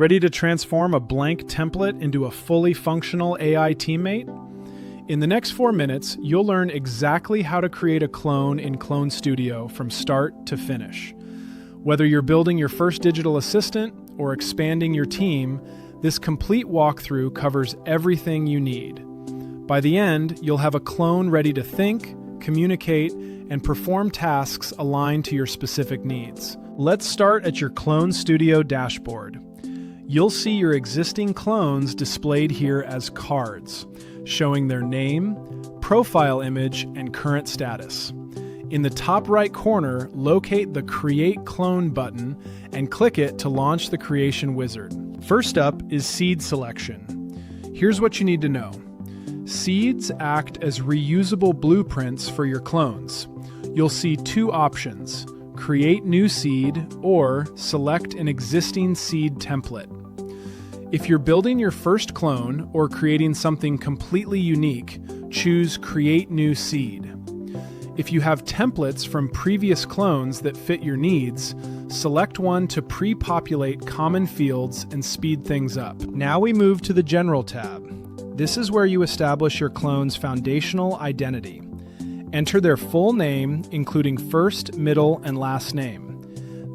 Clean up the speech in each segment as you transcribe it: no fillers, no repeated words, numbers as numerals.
Ready to transform a blank template into a fully functional AI teammate? In the next 4 minutes, you'll learn exactly how to create a clone in Clone Studio from start to finish. Whether you're building your first digital assistant or expanding your team, this complete walkthrough covers everything you need. By the end, you'll have a clone ready to think, communicate, and perform tasks aligned to your specific needs. Let's start at your Clone Studio dashboard. You'll see your existing clones displayed here as cards, showing their name, profile image, and current status. In the top right corner, locate the Create Clone button and click it to launch the creation wizard. First up is seed selection. Here's what you need to know. Seeds act as reusable blueprints for your clones. You'll see 2 options: create new seed or select an existing seed template. If you're building your first clone or creating something completely unique, choose Create New Seed. If you have templates from previous clones that fit your needs, select one to pre-populate common fields and speed things up. Now we move to the General tab. This is where you establish your clone's foundational identity. Enter their full name, including first, middle, and last name.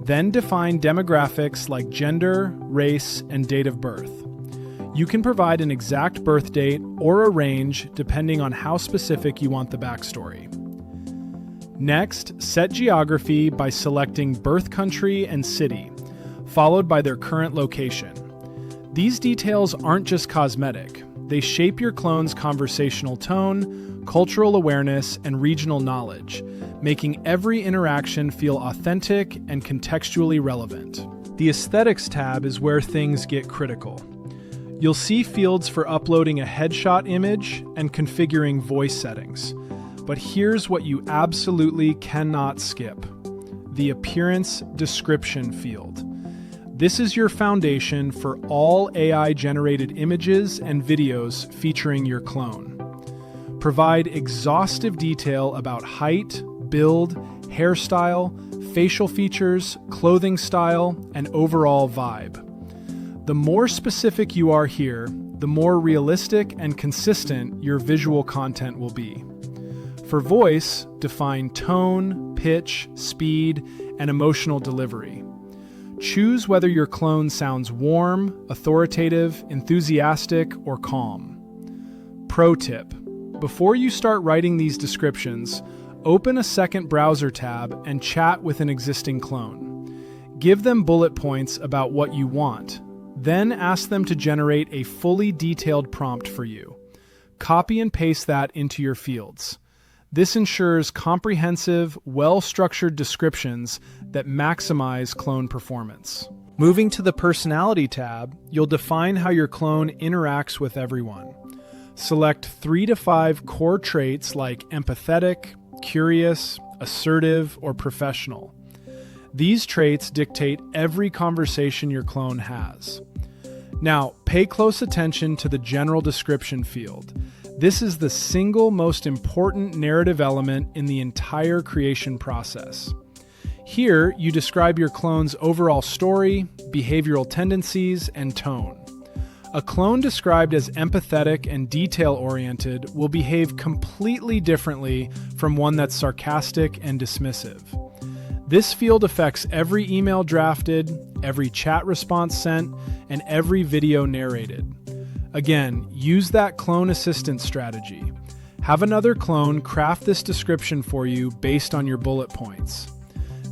Then define demographics like gender, race, and date of birth. You can provide an exact birth date or a range depending on how specific you want the backstory. Next, set geography by selecting birth country and city, followed by their current location. These details aren't just cosmetic. They shape your clone's conversational tone, cultural awareness, and regional knowledge, making every interaction feel authentic and contextually relevant. The Aesthetics tab is where things get critical. You'll see fields for uploading a headshot image and configuring voice settings. But here's what you absolutely cannot skip: the Appearance Description field. This is your foundation for all AI-generated images and videos featuring your clone. Provide exhaustive detail about height, build, hairstyle, facial features, clothing style, and overall vibe. The more specific you are here, the more realistic and consistent your visual content will be. For voice, define tone, pitch, speed, and emotional delivery. Choose whether your clone sounds warm, authoritative, enthusiastic, or calm. Pro tip: before you start writing these descriptions, open a second browser tab and chat with an existing clone. Give them bullet points about what you want. Then ask them to generate a fully detailed prompt for you. Copy and paste that into your fields. This ensures comprehensive, well-structured descriptions that maximize clone performance. Moving to the Personality tab, you'll define how your clone interacts with everyone. Select 3 to 5 core traits like empathetic, curious, assertive, or professional. These traits dictate every conversation your clone has. Now, pay close attention to the General Description field. This is the single most important narrative element in the entire creation process. Here, you describe your clone's overall story, behavioral tendencies, and tone. A clone described as empathetic and detail-oriented will behave completely differently from one that's sarcastic and dismissive. This field affects every email drafted, every chat response sent, and every video narrated. Again, use that clone assistant strategy. Have another clone craft this description for you based on your bullet points.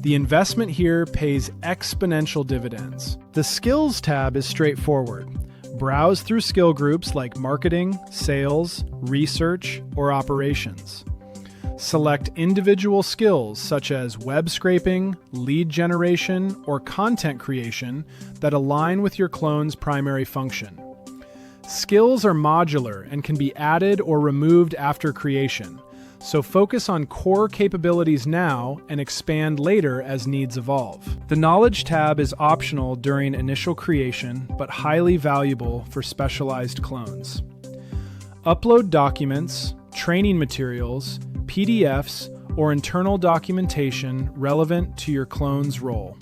The investment here pays exponential dividends. The Skills tab is straightforward. Browse through skill groups like marketing, sales, research, or operations. Select individual skills such as web scraping, lead generation, or content creation that align with your clone's primary function. Skills are modular and can be added or removed after creation, so focus on core capabilities now and expand later as needs evolve. The Knowledge tab is optional during initial creation, but highly valuable for specialized clones. Upload documents, training materials, PDFs, or internal documentation relevant to your clone's role.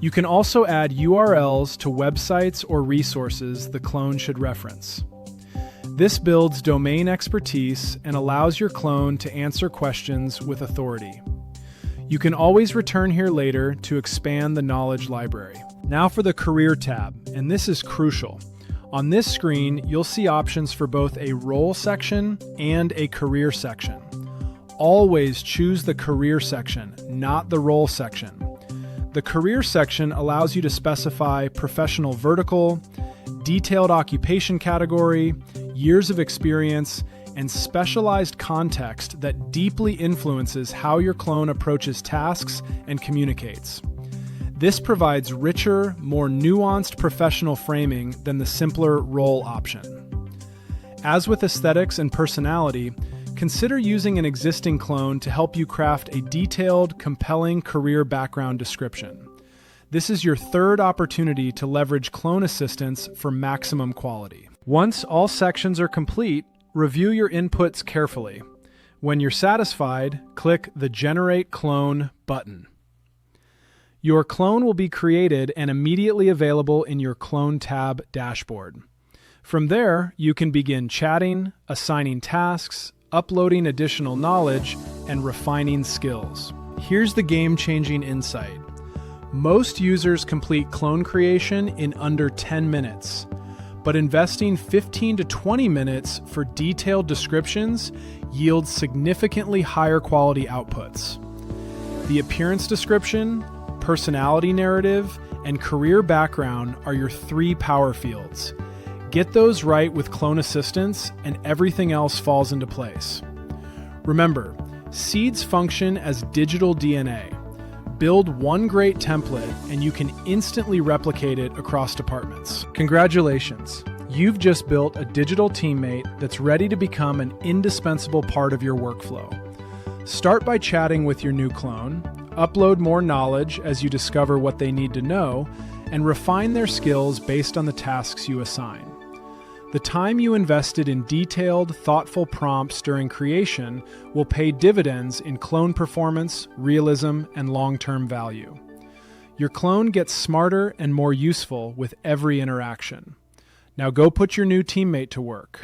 You can also add URLs to websites or resources the clone should reference. This builds domain expertise and allows your clone to answer questions with authority. You can always return here later to expand the knowledge library. Now for the Career tab, and this is crucial. On this screen, you'll see options for both a role section and a career section. Always choose the career section, not the role section. The career section allows you to specify professional vertical, detailed occupation category, years of experience, and specialized context that deeply influences how your clone approaches tasks and communicates. This provides richer, more nuanced professional framing than the simpler role option. As with aesthetics and personality, consider using an existing clone to help you craft a detailed, compelling career background description. This is your third opportunity to leverage clone assistance for maximum quality. Once all sections are complete, review your inputs carefully. When you're satisfied, click the Generate Clone button. Your clone will be created and immediately available in your Clone tab dashboard. From there, you can begin chatting, assigning tasks, uploading additional knowledge, and refining skills. Here's the game-changing insight. Most users complete clone creation in under 10 minutes, but investing 15 to 20 minutes for detailed descriptions yields significantly higher quality outputs. The appearance description, personality narrative, and career background are your three power fields. Get those right with clone assistance, and everything else falls into place. Remember, seeds function as digital DNA. Build one great template, and you can instantly replicate it across departments. Congratulations! You've just built a digital teammate that's ready to become an indispensable part of your workflow. Start by chatting with your new clone, upload more knowledge as you discover what they need to know, and refine their skills based on the tasks you assign. The time you invested in detailed, thoughtful prompts during creation will pay dividends in clone performance, realism, and long-term value. Your clone gets smarter and more useful with every interaction. Now go put your new teammate to work.